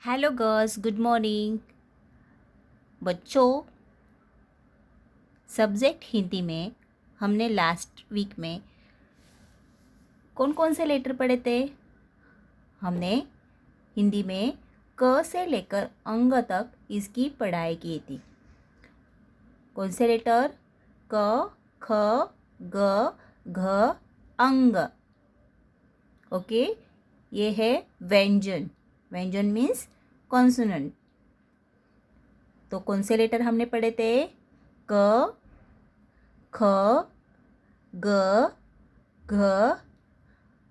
Hello girls, good morning. बच्चों, subject Hindi में हमने लास्ट वीक में कौन कौन से लेटर पढ़े थे? हमने हिंदी में क से लेकर अंग तक इसकी पढ़ाई की थी। कौन से लेटर? क, ख, ग, घ, अंग। ओके, ये है व्यंजन। व्यंजन मीन्स कॉन्सोनेंट। तो कौन से लेटर हमने पढ़े थे? क, ख, ग, घ,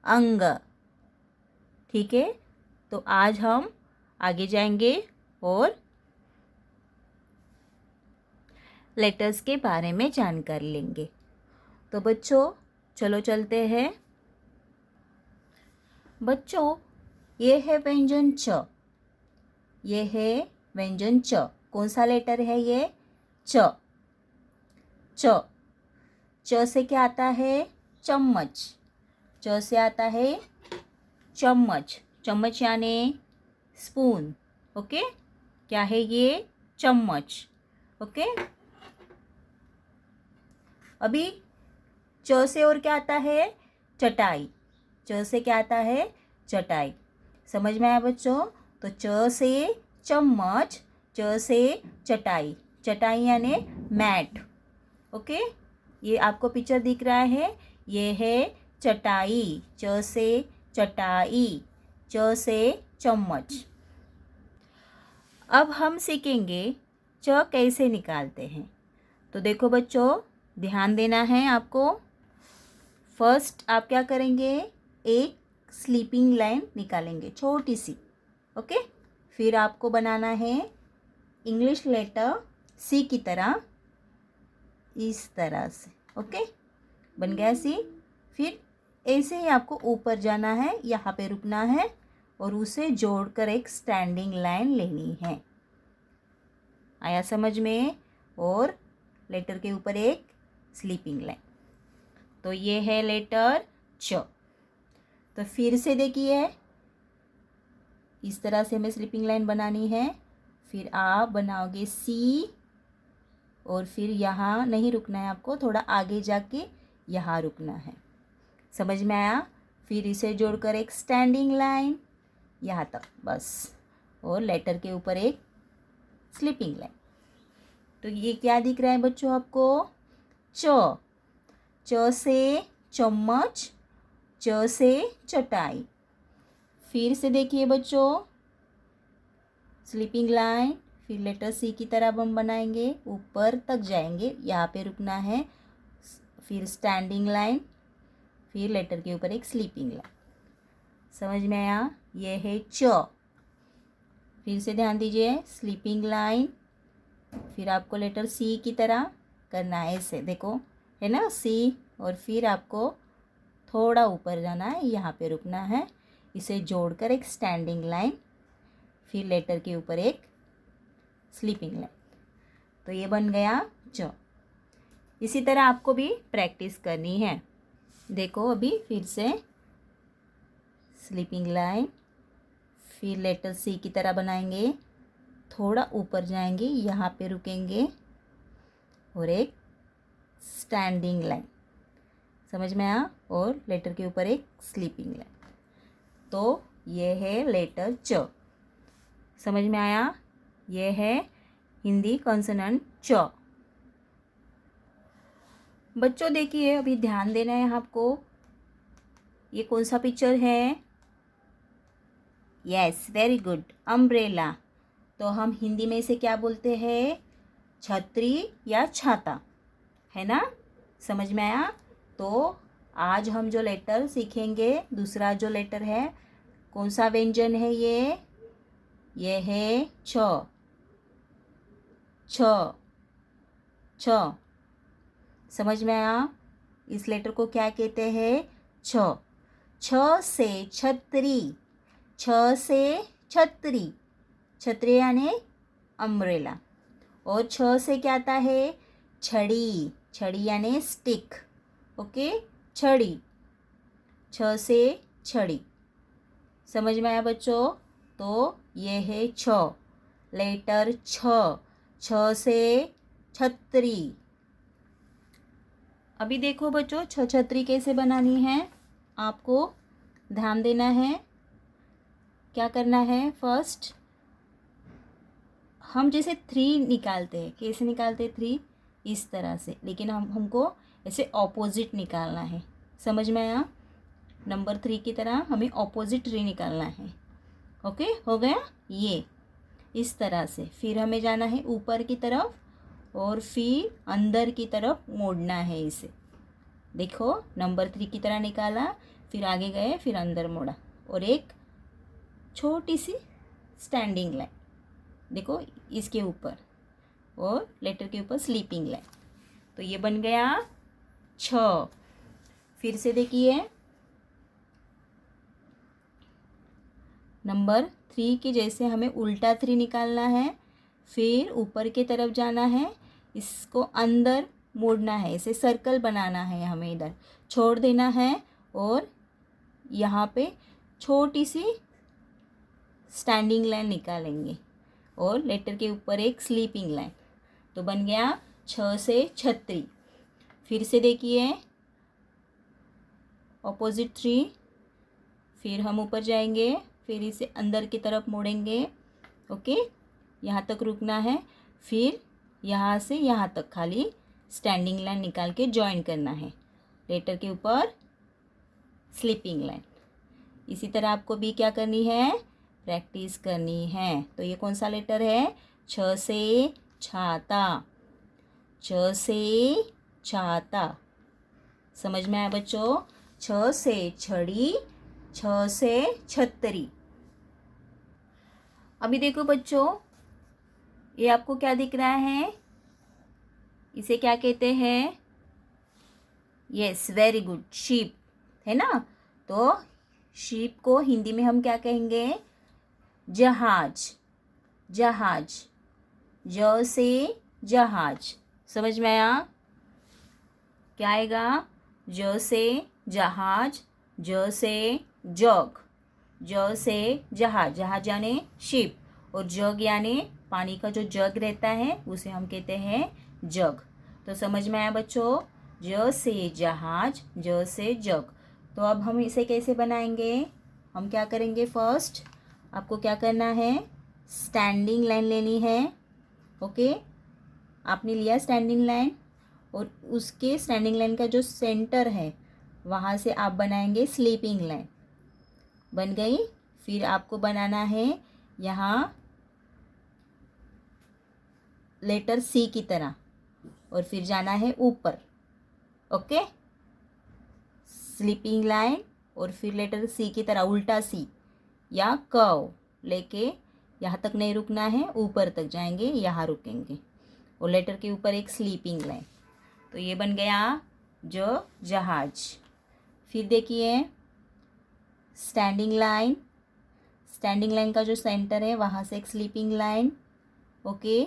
अंग। ठीक है, तो आज हम आगे जाएंगे और लेटर्स के बारे में जानकारी लेंगे। तो बच्चों, चलो चलते हैं। बच्चों, ये है व्यंजन च। ये है व्यंजन च। कौन सा लेटर है ये? च। च। च से क्या आता है? चम्मच। च से आता है चम्मच। चम्मच यानी स्पून। ओके, क्या है ये? चम्मच। ओके, अभी च से और क्या आता है? चटाई। च से क्या आता है? चटाई। समझ में आया बच्चों? तो च से चम्मच, च से चटाई। चटाई यानी मैट। ओके, ये आपको पिक्चर दिख रहा है, ये है चटाई। च से चटाई, च से चम्मच। अब हम सीखेंगे च कैसे निकालते हैं। तो देखो बच्चों, ध्यान देना है आपको। फर्स्ट आप क्या करेंगे? एक स्लीपिंग लाइन निकालेंगे, छोटी सी। ओके, फिर आपको बनाना है इंग्लिश लेटर सी की तरह, इस तरह से। ओके, बन गया सी। फिर ऐसे ही आपको ऊपर जाना है, यहाँ पे रुकना है और उसे जोड़कर एक स्टैंडिंग लाइन लेनी है। आया समझ में? और लेटर के ऊपर एक स्लीपिंग लाइन। तो ये है लेटर च। तो फिर से देखिए, इस तरह से हमें स्लीपिंग लाइन बनानी है। फिर आप बनाओगे सी और फिर यहाँ नहीं रुकना है आपको, थोड़ा आगे जाके यहाँ रुकना है। समझ में आया? फिर इसे जोड़कर एक स्टैंडिंग लाइन यहाँ तक, बस। और लेटर के ऊपर एक स्लीपिंग लाइन। तो ये क्या दिख रहा है बच्चों आपको? च। च से चम्मच, च से चटाई। फिर से देखिए बच्चों, स्लीपिंग लाइन। फिर लेटर सी की तरह हम बनाएंगे, ऊपर तक जाएंगे, यहाँ पे रुकना है। फिर स्टैंडिंग लाइन, फिर लेटर के ऊपर एक स्लीपिंग लाइन। समझ में आया? ये है च। फिर से ध्यान दीजिए, स्लीपिंग लाइन। फिर आपको लेटर सी की तरह करना है, ऐसे देखो, है ना सी। और फिर आपको थोड़ा ऊपर जाना है, यहाँ पे रुकना है। इसे जोड़कर एक स्टैंडिंग लाइन, फिर लेटर के ऊपर एक स्लीपिंग लाइन। तो ये बन गया च। इसी तरह आपको भी प्रैक्टिस करनी है। देखो, अभी फिर से स्लीपिंग लाइन, फिर लेटर सी की तरह बनाएंगे, थोड़ा ऊपर जाएंगे, यहाँ पे रुकेंगे और एक स्टैंडिंग लाइन। समझ में आया? और लेटर के ऊपर एक स्लीपिंग लाइन। तो ये है लेटर च। समझ में आया? ये है हिंदी कॉन्सोनेंट च। बच्चों देखिए, अभी ध्यान देना है आपको। ये कौन सा पिक्चर है? Yes, very good, umbrella. तो हम हिंदी में इसे क्या बोलते हैं? छतरी या छाता, है ना? समझ में आया? तो आज हम जो लेटर सीखेंगे, दूसरा जो लेटर है, कौन सा व्यंजन है ये? ये है छ। छ। छ। समझ में आया? इस लेटर को क्या कहते हैं? छ। छ से छतरी। छ से छतरी। छतरी यानी अम्ब्रेला। और छ से क्या आता है? छड़ी। छड़ी यानी स्टिक। ओके, छड़ी। छ से छड़ी। समझ में आया बच्चों? तो ये है छ, लेटर छ, छ से छतरी। अभी देखो बच्चों, छतरी कैसे बनानी है, आपको ध्यान देना है। क्या करना है, फर्स्ट हम जैसे 3 निकालते हैं, कैसे निकालते हैं 3, इस तरह से, लेकिन हमको ऐसे ऑपोजिट निकालना है। समझ में आया? नंबर 3 की तरह हमें ऑपोजिट 3 निकालना है। ओके, हो गया ये इस तरह से। फिर हमें जाना है ऊपर की तरफ और फिर अंदर की तरफ मोड़ना है इसे। देखो, नंबर 3 की तरह निकाला, फिर आगे गए, फिर अंदर मोड़ा और एक छोटी सी स्टैंडिंग लाइन, देखो इसके ऊपर, और लेटर के ऊपर स्लीपिंग लाइन। तो ये बन गया छ। फिर से देखिए, नंबर 3 के जैसे हमें उल्टा 3 निकालना है, फिर ऊपर की तरफ जाना है, इसको अंदर मोड़ना है, इसे सर्कल बनाना है, हमें इधर छोड़ देना है और यहाँ पे छोटी सी स्टैंडिंग लाइन निकालेंगे और लेटर के ऊपर एक स्लीपिंग लाइन। तो बन गया छ से छतरी। फिर से देखिए, ऑपोजिट 3, फिर हम ऊपर जाएंगे, फिर इसे अंदर की तरफ मोड़ेंगे। ओके, यहाँ तक रुकना है, फिर यहाँ से यहाँ तक खाली स्टैंडिंग लाइन निकाल के जॉइन करना है, लेटर के ऊपर स्लीपिंग लाइन। इसी तरह आपको भी क्या करनी है, प्रैक्टिस करनी है। तो ये कौन सा लेटर है, छ से छाता, छ से छाता। समझ में आया बच्चों? छ से छड़ी, छ से छतरी। अभी देखो बच्चों, ये आपको क्या दिख रहा है, इसे क्या कहते हैं? यस, वेरी गुड, शीप, है ना? तो शीप को हिंदी में हम क्या कहेंगे, जहाज, जहाज, ज से जहाज। समझ में आया? क्या आएगा, ज से जहाज, ज से जग, ज से जहाज, जहाज यानी शिप, और जग यानी पानी का जो जग रहता है उसे हम कहते हैं जग। तो समझ में आया बच्चों? ज से जहाज, ज से जग। तो अब हम इसे कैसे बनाएंगे, हम क्या करेंगे, फर्स्ट आपको क्या करना है, स्टैंडिंग लाइन लेनी है। ओके, आपने लिया स्टैंडिंग लाइन और उसके स्टैंडिंग लाइन का जो सेंटर है वहाँ से आप बनाएंगे स्लीपिंग लाइन। बन गई। फिर आपको बनाना है यहाँ लेटर सी की तरह और फिर जाना है ऊपर। ओके, स्लीपिंग लाइन और फिर लेटर सी की तरह उल्टा सी या कर्व लेके यहाँ तक नहीं रुकना है, ऊपर तक जाएंगे, यहाँ रुकेंगे और लेटर के ऊपर एक स्लीपिंग लाइन। तो ये बन गया जो जहाज। फिर देखिए, स्टैंडिंग लाइन, स्टैंडिंग लाइन का जो सेंटर है वहाँ से एक स्लीपिंग लाइन। ओके,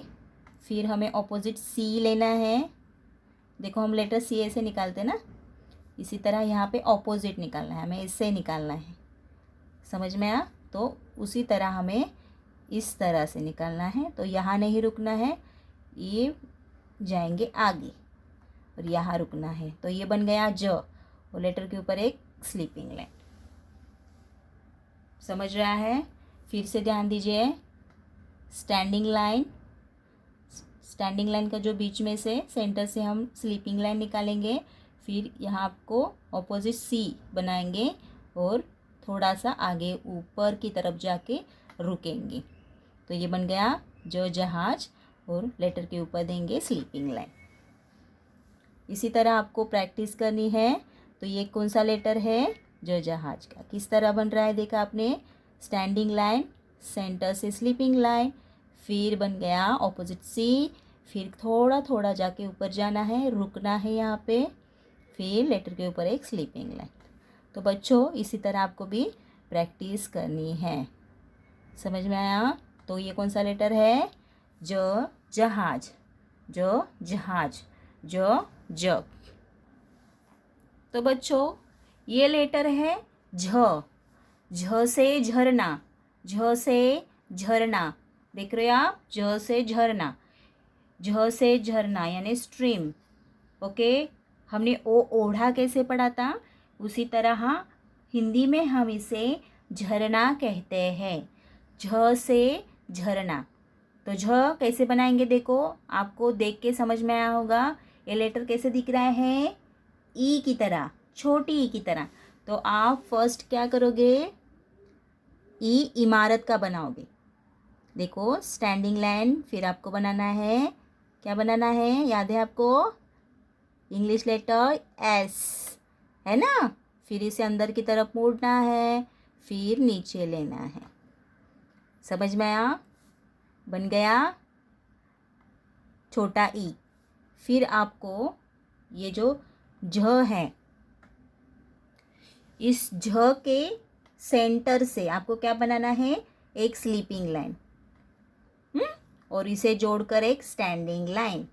फिर हमें ऑपोजिट सी लेना है। देखो, हम लेटर सी ऐसे निकालते हैं ना, इसी तरह यहाँ पे ऑपोजिट निकालना है, हमें इससे निकालना है। समझ में आया? तो उसी तरह हमें इस तरह से निकालना है। तो यहाँ नहीं रुकना है, ये जाएंगे आगे और यहाँ रुकना है। तो ये बन गया ज और लेटर के ऊपर एक स्लीपिंग लाइन। समझ रहा है? फिर से ध्यान दीजिए, स्टैंडिंग लाइन, स्टैंडिंग लाइन का जो बीच में से सेंटर से हम स्लीपिंग लाइन निकालेंगे, फिर यहाँ आपको ऑपोजिट सी बनाएंगे और थोड़ा सा आगे ऊपर की तरफ जाके रुकेंगे। तो ये बन गया जो जहाज और लेटर के ऊपर देंगे स्लीपिंग लाइन। इसी तरह आपको प्रैक्टिस करनी है। तो ये कौन सा लेटर है, जो जहाज का। किस तरह बन रहा है देखा आपने, स्टैंडिंग लाइन, सेंटर से स्लीपिंग लाइन, फिर बन गया ऑपोजिट सी, फिर थोड़ा थोड़ा जाके ऊपर जाना है, रुकना है यहाँ पे, फिर लेटर के ऊपर एक स्लीपिंग लाइन। तो बच्चों, इसी तरह आपको भी प्रैक्टिस करनी है। समझ में आया? तो ये कौन सा लेटर है, जो जहाज, जो जहाज, जो जग। तो बच्चों, ये लेटर है झ, झ से झरना, झ से झरना, देख रहे हो आप, झ से झरना, झ से झरना यानी स्ट्रीम। ओके, हमने ओ ओढ़ा कैसे पढ़ा था, उसी तरह हिंदी में हम इसे झरना कहते हैं। झ से झरना, तो झ कैसे बनाएंगे, देखो आपको देख के समझ में आया होगा। ये लेटर कैसे दिख रहा है, ई की तरह, छोटी ई की तरह। तो आप फर्स्ट क्या करोगे, ई इमारत का बनाओगे। देखो स्टैंडिंग लाइन, फिर आपको बनाना है, क्या बनाना है, याद है आपको, इंग्लिश लेटर एस, है ना। फिर इसे अंदर की तरफ मोड़ना है, फिर नीचे लेना है। समझ में आया, बन गया छोटा ई। फिर आपको ये जो झ है, इस झ के सेंटर से आपको क्या बनाना है, एक स्लीपिंग लाइन, और इसे जोड़कर एक स्टैंडिंग लाइन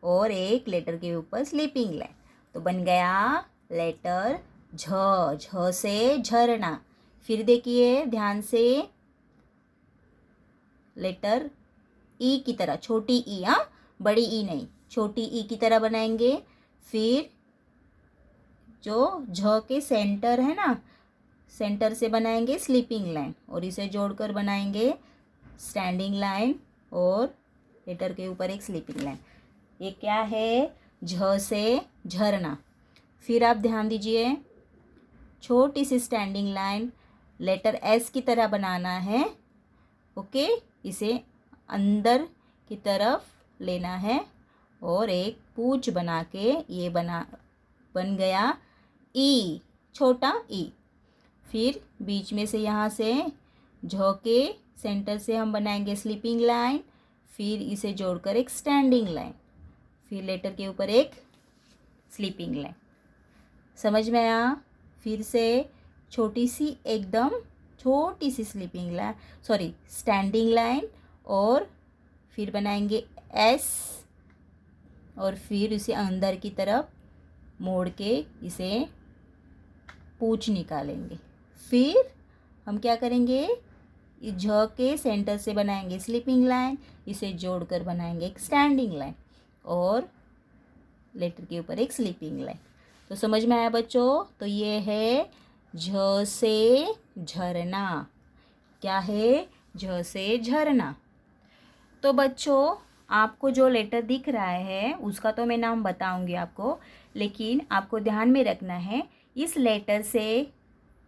और एक लेटर के ऊपर स्लीपिंग लाइन। तो बन गया लेटर झ, झ से झरना। फिर देखिए ध्यान से, लेटर ई की तरह, छोटी ई, हाँ बड़ी ई नहीं, छोटी ई की तरह बनाएंगे। फिर जो झ के सेंटर है ना, सेंटर से बनाएंगे स्लीपिंग लाइन और इसे जोड़कर बनाएंगे स्टैंडिंग लाइन और लेटर के ऊपर एक स्लीपिंग लाइन। ये क्या है, झ से झरना। फिर आप ध्यान दीजिए, छोटी सी स्टैंडिंग लाइन, लेटर एस की तरह बनाना है। ओके, इसे अंदर की तरफ लेना है और एक पूंछ बना के ये बन गया ई, छोटा ई। फिर बीच में से यहाँ से झ के सेंटर से हम बनाएंगे स्लीपिंग लाइन, फिर इसे जोड़कर एक स्टैंडिंग लाइन, फिर लेटर के ऊपर एक स्लीपिंग लाइन। समझ में आया। फिर से छोटी सी, एकदम छोटी सी sleeping line, sorry standing line, और फिर बनाएंगे एस और फिर इसे अंदर की तरफ मोड़ के इसे पूंछ निकालेंगे। फिर हम क्या करेंगे, झ के सेंटर से बनाएंगे स्लीपिंग लाइन, इसे जोड़कर बनाएंगे एक स्टैंडिंग लाइन और लेटर के ऊपर एक स्लीपिंग लाइन। तो समझ में आया बच्चों। तो ये है झ से झरना। क्या है, झ से झरना। तो बच्चों आपको जो लेटर दिख रहा है उसका तो मैं नाम बताऊंगी आपको, लेकिन आपको ध्यान में रखना है इस लेटर से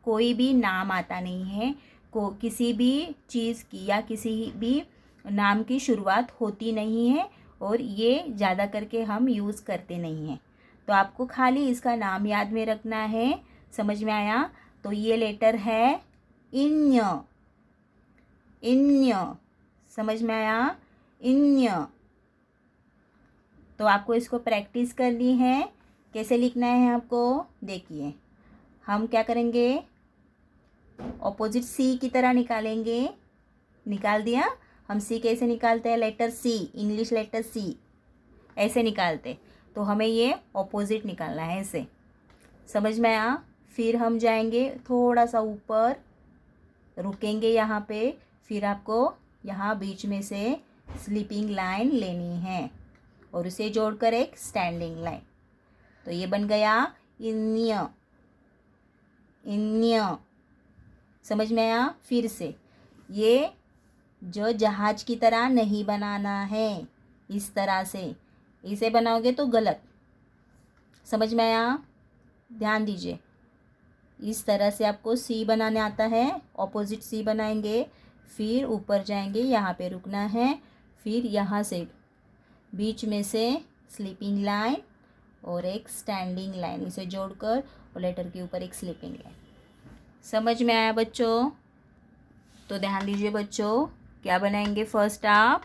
कोई भी नाम आता नहीं है, किसी भी चीज़ की या किसी भी नाम की शुरुआत होती नहीं है, और ये ज़्यादा करके हम यूज़ करते नहीं हैं। तो आपको खाली इसका नाम याद में रखना है। समझ में आया। तो ये लेटर है इन्य, इन्य, समझ में आया, इन्य। तो आपको इसको प्रैक्टिस करनी है, कैसे लिखना है आपको। देखिए हम क्या करेंगे, ऑपोजिट सी की तरह निकालेंगे। निकाल दिया। हम सी कैसे निकालते हैं, लेटर सी, इंग्लिश लेटर सी ऐसे निकालते। तो हमें ये ऑपोजिट निकालना है ऐसे। समझ में आया। फिर हम जाएंगे थोड़ा सा ऊपर, रुकेंगे यहाँ पे, फिर आपको यहाँ बीच में से स्लीपिंग लाइन लेनी है और उसे जोड़कर एक स्टैंडिंग लाइन। तो ये बन गया इन्य, इन्य। समझ में आया। फिर से ये जो जहाज की तरह नहीं बनाना है, इस तरह से, इसे बनाओगे तो गलत। समझ में आया। ध्यान दीजिए, इस तरह से आपको सी बनाने आता है, ऑपोजिट सी बनाएंगे, फिर ऊपर जाएंगे, यहाँ पे रुकना है, फिर यहाँ से बीच में से स्लीपिंग लाइन और एक स्टैंडिंग लाइन, इसे जोड़कर और लेटर के ऊपर एक स्लीपिंग लाइन। समझ में आया बच्चों। तो ध्यान दीजिए बच्चों, क्या बनाएंगे, फर्स्ट आप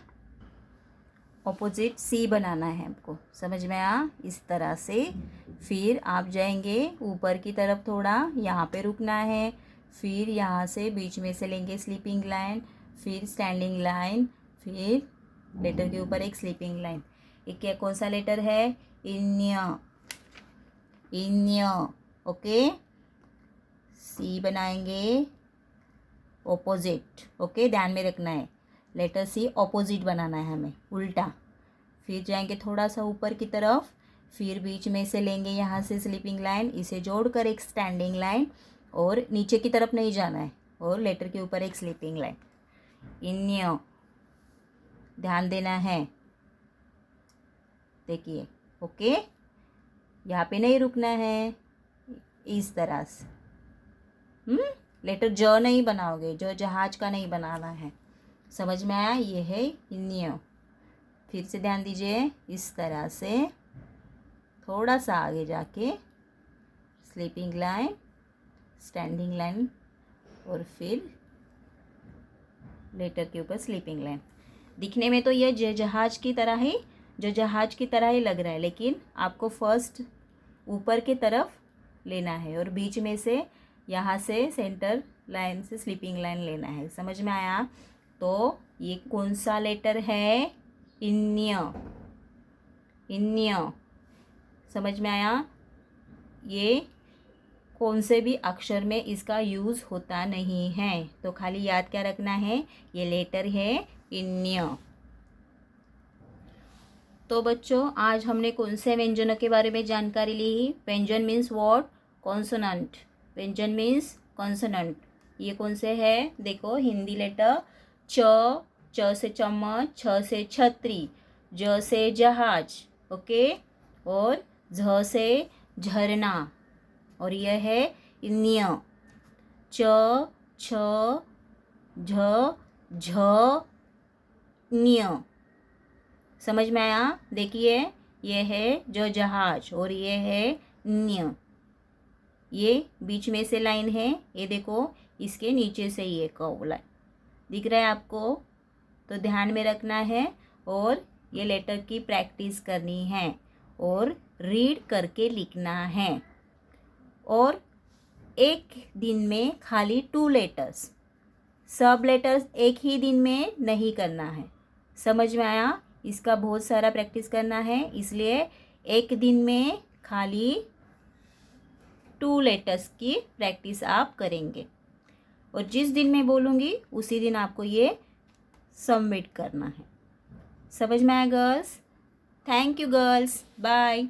ऑपोजिट सी बनाना है आपको। समझ में आया, इस तरह से। फिर आप जाएंगे ऊपर की तरफ थोड़ा, यहाँ पे रुकना है, फिर यहाँ से बीच में से लेंगे स्लीपिंग लाइन, फिर स्टैंडिंग लाइन, फिर लेटर के ऊपर एक स्लीपिंग लाइन। एक क्या, कौन सा लेटर है, इन्य, इन्य। ओके, सी बनाएंगे, ऑपोजिट, ओके, ध्यान में रखना है। लेटर सी ऑपोजिट बनाना है हमें, उल्टा। फिर जाएंगे थोड़ा सा ऊपर की तरफ, फिर बीच में से लेंगे यहाँ से स्लीपिंग लाइन, इसे जोड़कर एक स्टैंडिंग लाइन, और नीचे की तरफ नहीं जाना है, और लेटर के ऊपर एक स्लीपिंग लाइन। इन्य, ध्यान देना है, देखिए, ओके। यहाँ पे नहीं रुकना है, इस तरह से। लेटर ज नहीं बनाओगे, जो जहाज का नहीं बनाना है, समझ में आया? ये है इन्य। फिर से ध्यान दीजिए, इस तरह से थोड़ा सा आगे जाके स्लीपिंग लाइन, स्टैंडिंग लाइन, और फिर लेटर के ऊपर स्लीपिंग लाइन। दिखने में तो ये जहाज की तरह ही, जो जहाज की तरह ही लग रहा है, लेकिन आपको फर्स्ट ऊपर की तरफ लेना है, और बीच में से यहाँ से सेंटर लाइन से स्लीपिंग लाइन लेना है। समझ में आया? तो ये कौन सा लेटर है? इन्य, इन्य। समझ में आया? ये कौन से भी अक्षर में इसका यूज़ होता नहीं है, तो खाली याद क्या रखना है, ये लेटर है इन्य। तो बच्चों, आज हमने कौन से व्यंजनों के बारे में जानकारी ली? व्यंजन मीन्स व्हाट? कॉन्सोनेंट। व्यंजन मीन्स कॉन्सोनेंट। ये कौन से है? देखो, हिंदी लेटर च, च से चम्मच, छ से छतरी, ज से जहाज, ओके, और झ से झरना, और यह है इन्य। च, छ, झ, झ, न्य। समझ में आया? देखिए, ये है जो जहाज, और ये है न्य। ये बीच में से लाइन है, ये देखो, इसके नीचे से ये कर्व लाइन दिख रहा है आपको, तो ध्यान में रखना है, और ये लेटर की प्रैक्टिस करनी है, और रीड करके लिखना है, और एक दिन में खाली 2 लेटर्स, सब लेटर्स एक ही दिन में नहीं करना है। समझ में आया? इसका बहुत सारा प्रैक्टिस करना है, इसलिए एक दिन में खाली 2 लेटर्स की प्रैक्टिस आप करेंगे, और जिस दिन मैं बोलूँगी उसी दिन आपको ये सबमिट करना है। समझ में आया girls? Thank you girls, bye.